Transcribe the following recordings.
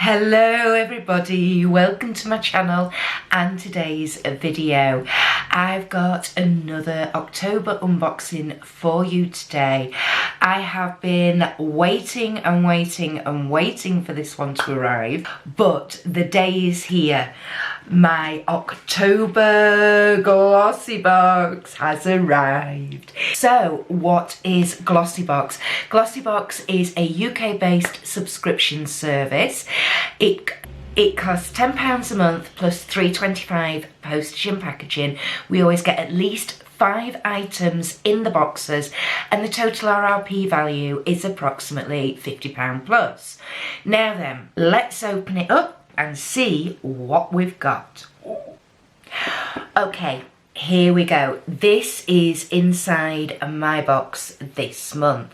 Hello everybody, welcome to my channel and today's video. I've got another October unboxing for you today. I have been waiting for this one to arrive, but the day is here. My October Glossybox has arrived. So what is Glossybox? Glossybox is a UK based subscription service. It costs £10 a month plus £3.25 postage and packaging. We always get at least 5 items in the boxes and the total RRP value is approximately £50 plus. Now then, let's open it up and see what we've got. Okay, here we go. This is inside my box this month.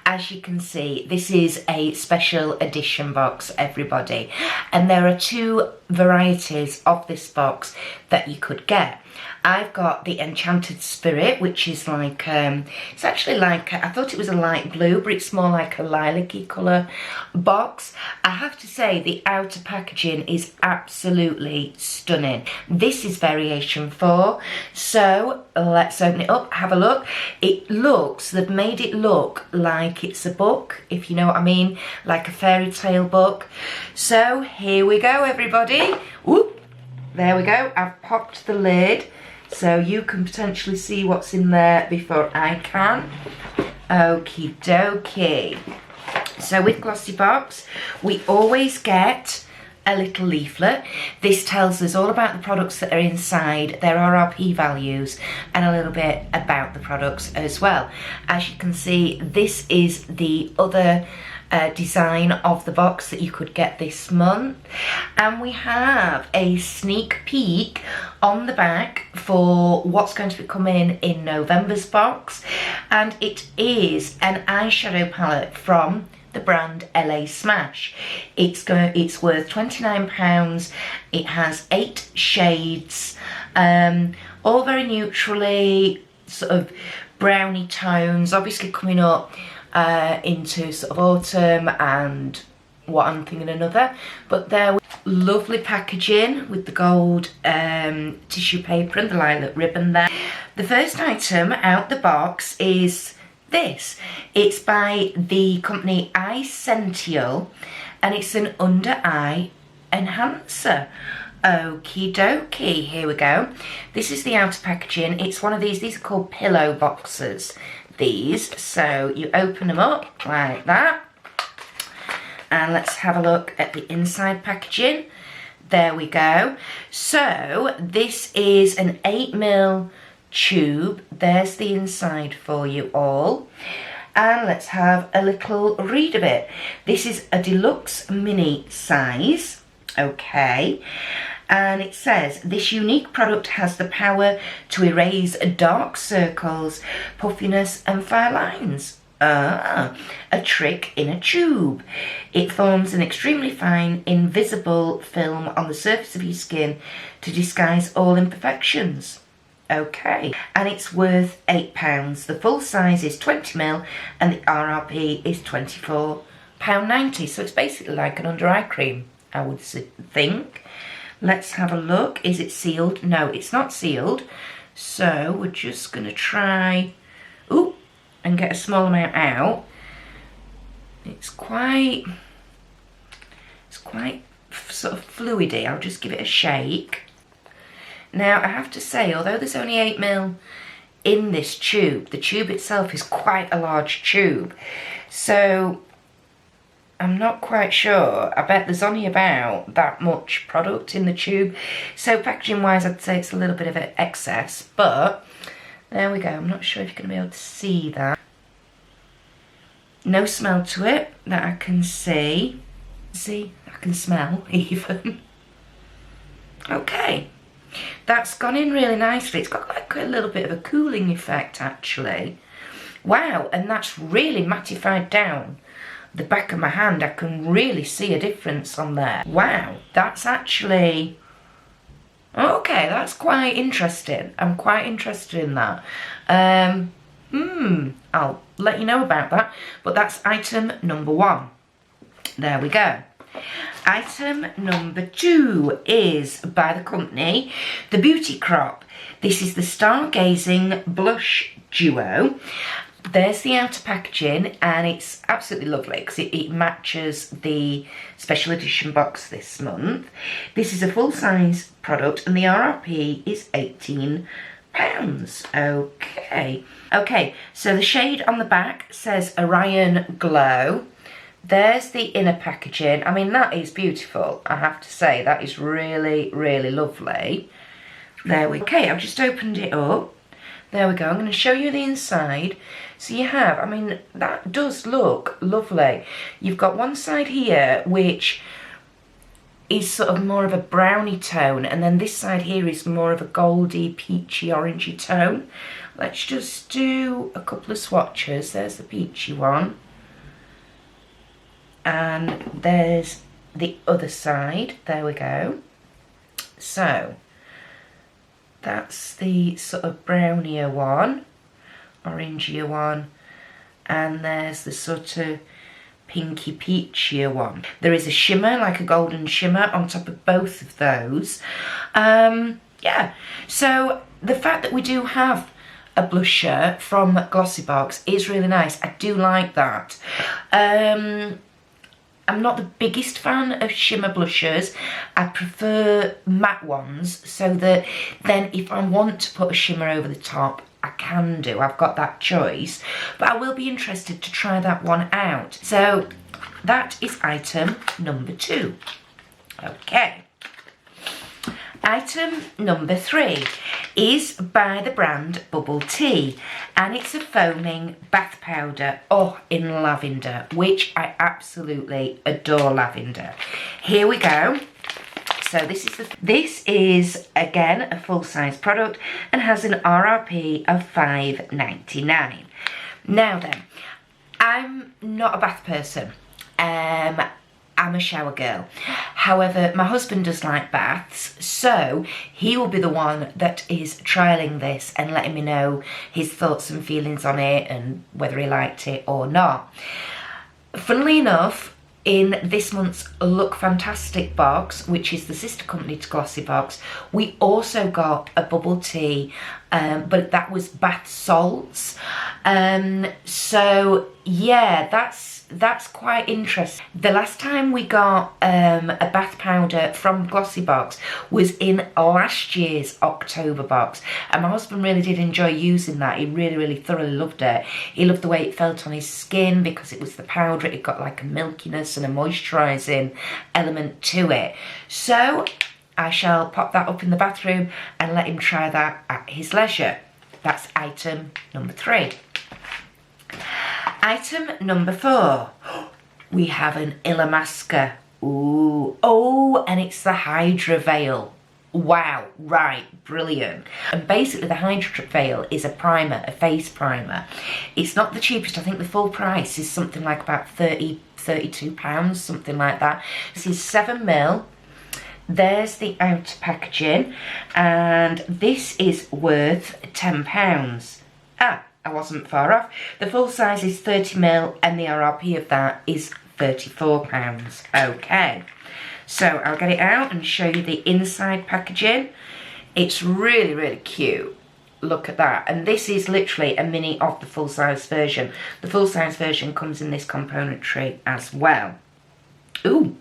As you can see, this is a special edition box, everybody. And there are 2 varieties of this box that you could get. I've got the Enchanted Spirit, which is like, it's actually like, I thought it was a light blue, but it's more like a lilac-y colour box. I have to say, the outer packaging is absolutely stunning. This is variation 4, so let's open it up, have a look. It looks, they've made it look like it's a book, if you know what I mean, like a fairy tale book. So here we go, everybody. Whoop, there we go. I've popped the lid so you can potentially see what's in there before I can. Okie dokie. So with Glossybox, we always get a little leaflet. This tells us all about the products that are inside, their RRP values, and a little bit about the products as well. As you can see, this is the other design of the box that you could get this month, and we have a sneak peek on the back for what's going to be coming in November's box, and it is an eyeshadow palette from the brand LA Smash. It's worth £29. It has 8 shades, all very neutrally sort of browny tones, obviously coming up into sort of autumn and what I'm thinking another. But there, lovely packaging with the gold tissue paper and the lilac ribbon there. The first item out the box is this. It's by the company Essential and it's an under eye enhancer. Okie dokie, here we go. This is the outer packaging. It's one of these are called pillow boxes, these. So you open them up like that. And let's have a look at the inside packaging. There we go. So this is an 8mm tube. There's the inside for you all. And let's have a little read of it. This is a deluxe mini size. Okay. And it says, this unique product has the power to erase dark circles, puffiness and fine lines. A trick in a tube. It forms an extremely fine, invisible film on the surface of your skin to disguise all imperfections. Okay, and it's worth £8. The full size is 20mm and the RRP is £24.90. So it's basically like an under eye cream, I would think. Let's have a look. Is it sealed? No, it's not sealed. So we're just going to try and get a small amount out. It's quite sort of fluidy. I'll just give it a shake. Now I have to say, although there's only 8mm in this tube, the tube itself is quite a large tube. So I'm not quite sure. I bet there's only about that much product in the tube. So packaging wise, I'd say it's a little bit of an excess, but there we go. I'm not sure if you're going to be able to see that. No smell to it that I can see. See, I can smell even. Okay. That's gone in really nicely. It's got like a little bit of a cooling effect actually. Wow, and that's really mattified down the back of my hand. I can really see a difference on there. Wow, that's actually, okay, that's quite interesting. I'm quite interested in that. I'll let you know about that. But that's item number 1. There we go. Item number 2 is by the company The Beauty Crop. This is the Stargazing Blush Duo. There's the outer packaging, and it's absolutely lovely because it matches the special edition box this month. This is a full-size product and the RRP is £18. Okay, so the shade on the back says Orion Glow. There's the inner packaging. I mean, that is beautiful, I have to say. That is really, really lovely. There we go. Okay, I've just opened it up. There we go. I'm going to show you the inside. So you have, I mean, that does look lovely. You've got one side here, which is sort of more of a browny tone, and then this side here is more of a goldy, peachy, orangey tone. Let's just do a couple of swatches. There's the peachy one. And there's the other side. There we go. So that's the sort of brownier one, orangier one, and there's the sort of pinky peachier one. There is a shimmer, like a golden shimmer, on top of both of those. Yeah, so the fact that we do have a blusher from Glossybox is really nice. I do like that. I'm not the biggest fan of shimmer blushers. I prefer matte ones, so that then if I want to put a shimmer over the top, I can do. I've got that choice. But I will be interested to try that one out. So that is item number 2. Okay. Item number 3 is by the brand Bubble Tea, and it's a foaming bath powder, in lavender, which I absolutely adore lavender. Here we go. So this is again a full-size product and has an RRP of £5.99. Now then, I'm not a bath person. I'm a shower girl. However, my husband does like baths, so he will be the one that is trialling this and letting me know his thoughts and feelings on it and whether he liked it or not. Funnily enough, in this month's Look Fantastic box, which is the sister company to Glossybox, we also got a Bubble Tea, but that was bath salts. So yeah, that's quite interesting. The last time we got a bath powder from Glossybox was in last year's October box, and my husband really did enjoy using that. He really, really thoroughly loved it. He loved the way it felt on his skin because it was the powder. It got like a milkiness and a moisturising element to it. So I shall pop that up in the bathroom and let him try that at his leisure. That's item number 3. Item number 4, we have an Illamasqua. Ooh, and it's the Hydra Veil. Wow, right, brilliant. And basically the Hydra Veil is a primer, a face primer. It's not the cheapest. I think the full price is something like about £32, something like that. This is 7ml. There's the outer packaging, and this is worth £10. I wasn't far off. The full size is 30ml and the RRP of that is £34. Okay, so I'll get it out and show you the inside packaging. It's really, really cute. Look at that. And this is literally a mini of the full size version. The full size version comes in this componentry as well. Ooh.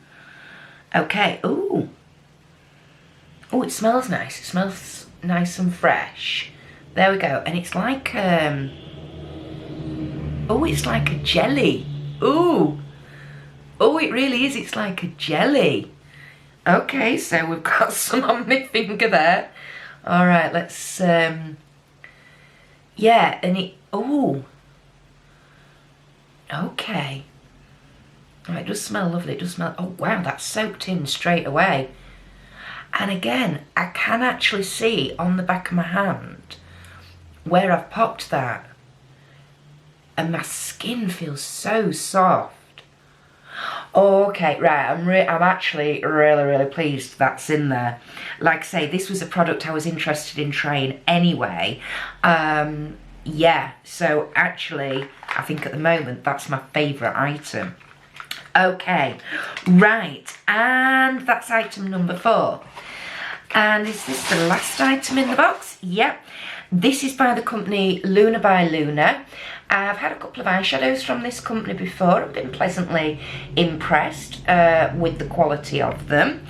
Okay. Ooh. Oh, it smells nice. It smells nice and fresh. There we go. And it's like, it's like a jelly. Ooh. Oh, it really is. It's like a jelly. Okay, so we've got some on my finger there. All right, let's, yeah, and it, okay. Oh, it does smell lovely. It does smell, oh wow, that's soaked in straight away. And again, I can actually see on the back of my hand where I've popped that, and my skin feels so soft. Okay, right, I'm actually really, really pleased that's in there. Like I say, this was a product I was interested in trying anyway. Yeah, so actually, I think at the moment that's my favourite item. Okay, right, and that's item number 4. And is this the last item in the box? Yep. This is by the company Luna by Luna. I've had a couple of eyeshadows from this company before and been pleasantly impressed with the quality of them.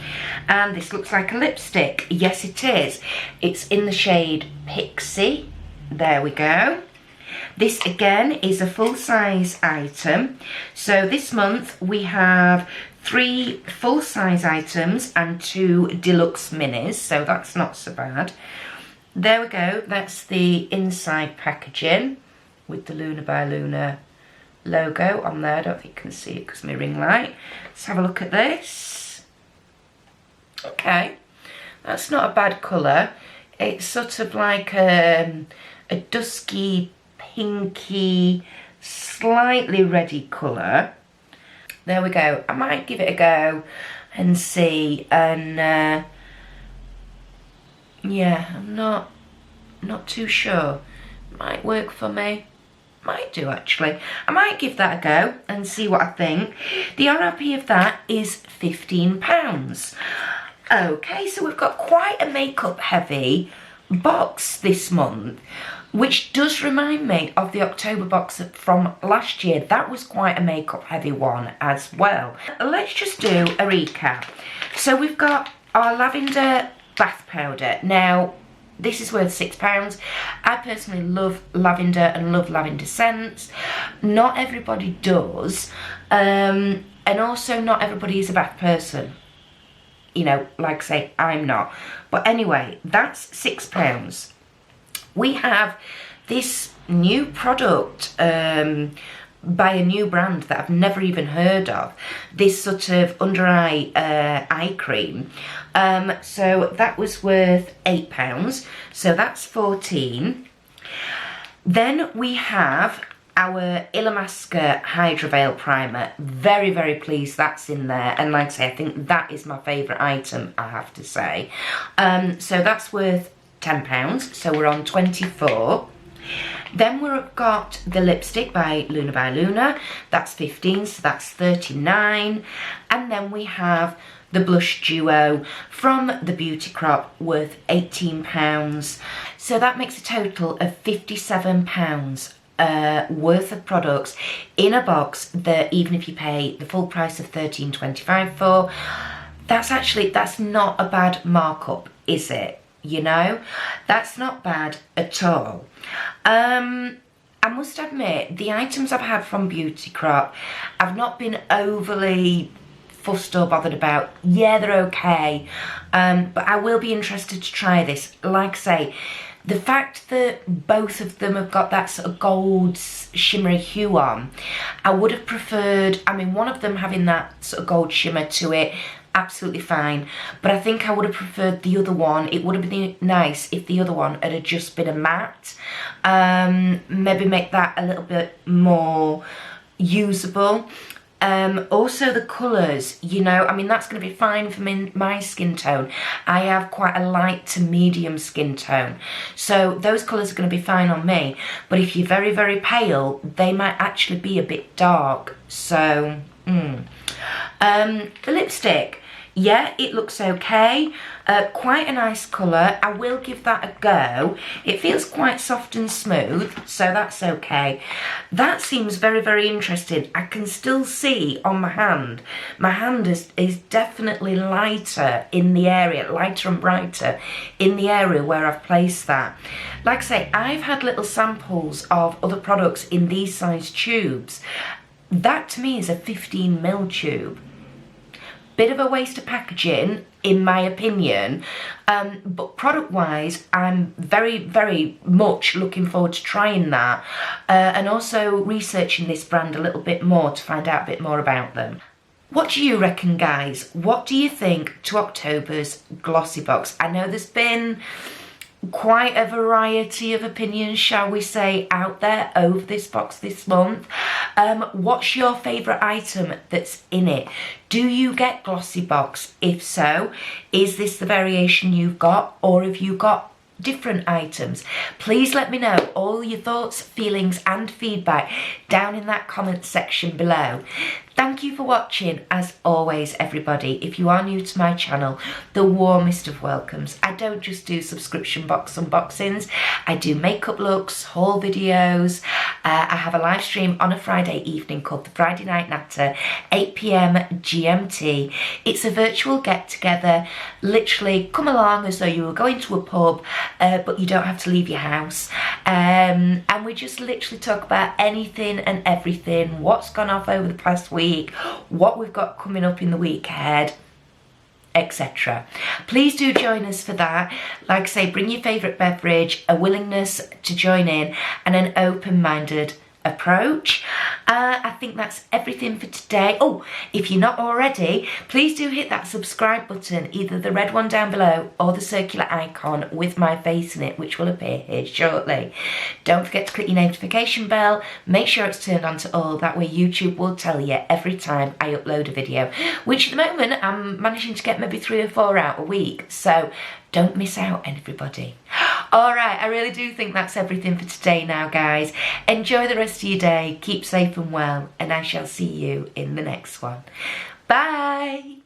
And this looks like a lipstick. Yes, it is. It's in the shade Pixie. There we go. This again is a full-size item. So this month we have 3 full-size items and 2 deluxe minis, so that's not so bad. There we go, that's the inside packaging with the Luna by Luna logo on there. I don't think you can see it because of my ring light. Let's have a look at this. Okay, that's not a bad colour. It's sort of like a dusky, pinky, slightly reddy colour. There we go. I might give it a go and see. And yeah, I'm not too sure. Might work for me. Might do actually. I might give that a go and see what I think. The RRP of that is £15. Okay, so we've got quite a makeup heavy box this month, which does remind me of the October box from last year. That was quite a makeup heavy one as well. Let's just do a recap. So we've got our lavender bath powder. Now, this is worth £6. I personally love lavender and love lavender scents. Not everybody does. And also not everybody is a bath person. You know, like I say, I'm not. But anyway, that's £6. We have this new product by a new brand that I've never even heard of. This sort of under eye eye cream. So that was worth £8. So that's 14. Then we have our Illamasqua Hydra Veil Primer. Very, very pleased that's in there. And like I say, I think that is my favourite item, I have to say. So that's worth £10. So we're on 24. Then we've got the lipstick by Luna. That's 15, so that's 39. And then we have the blush duo from the Beauty Crop worth £18. So that makes a total of £57 worth of products in a box that even if you pay the full price of £13.25 for, that's not a bad markup, is it? You know, that's not bad at all. I must admit, the items I've had from Beauty Crop, I've not been overly fussed or bothered about. Yeah, they're okay, but I will be interested to try this. Like I say, the fact that both of them have got that sort of gold shimmery hue on, I would have preferred, I mean, one of them having that sort of gold shimmer to it, absolutely fine, but I think I would have preferred the other one. It would have been nice if the other one had just been a matte. Maybe make that a little bit more usable. Also the colours, you know, I mean, that's going to be fine for my skin tone. I have quite a light to medium skin tone, so those colours are going to be fine on me. But if you're very, very pale, they might actually be a bit dark. So the lipstick, yeah, it looks okay. Quite a nice colour. I will give that a go. It feels quite soft and smooth, so that's okay. That seems very, very interesting. I can still see on my hand. My hand is definitely lighter in the area, lighter and brighter in the area where I've placed that. Like I say, I've had little samples of other products in these size tubes. That to me is a 15ml tube. Bit of a waste of packaging, in my opinion, but product-wise, I'm very, very much looking forward to trying that and also researching this brand a little bit more to find out a bit more about them. What do you reckon, guys? What do you think to October's Glossybox? I know there's been quite a variety of opinions, shall we say, out there over this box this month. What's your favourite item that's in it? Do you get Glossybox? If so, is this the variation you've got, or have you got different items. Please let me know all your thoughts, feelings and feedback down in that comment section below. Thank you for watching, as always, everybody. If you are new to my channel, the warmest of welcomes. I don't just do subscription box unboxings. I do makeup looks, haul videos. I have a live stream on a Friday evening called the Friday Night Natter, 8 PM GMT. It's a virtual get-together. Literally, come along as though you were going to a pub, but you don't have to leave your house. And we just literally talk about anything and everything, what's gone off over the past week, what we've got coming up in the week ahead, etc. Please do join us for that. Like I say, bring your favourite beverage, a willingness to join in, and an open-minded approach. I think that's everything for today. Oh, if you're not already, please do hit that subscribe button, either the red one down below or the circular icon with my face in it, which will appear here shortly. Don't forget to click your notification bell. Make sure it's turned on to all. That way YouTube will tell you every time I upload a video, which at the moment I'm managing to get maybe 3 or 4 out a week. So don't miss out, everybody. All right, I really do think that's everything for today now, guys. Enjoy the rest of your day. Keep safe and well, and I shall see you in the next one. Bye.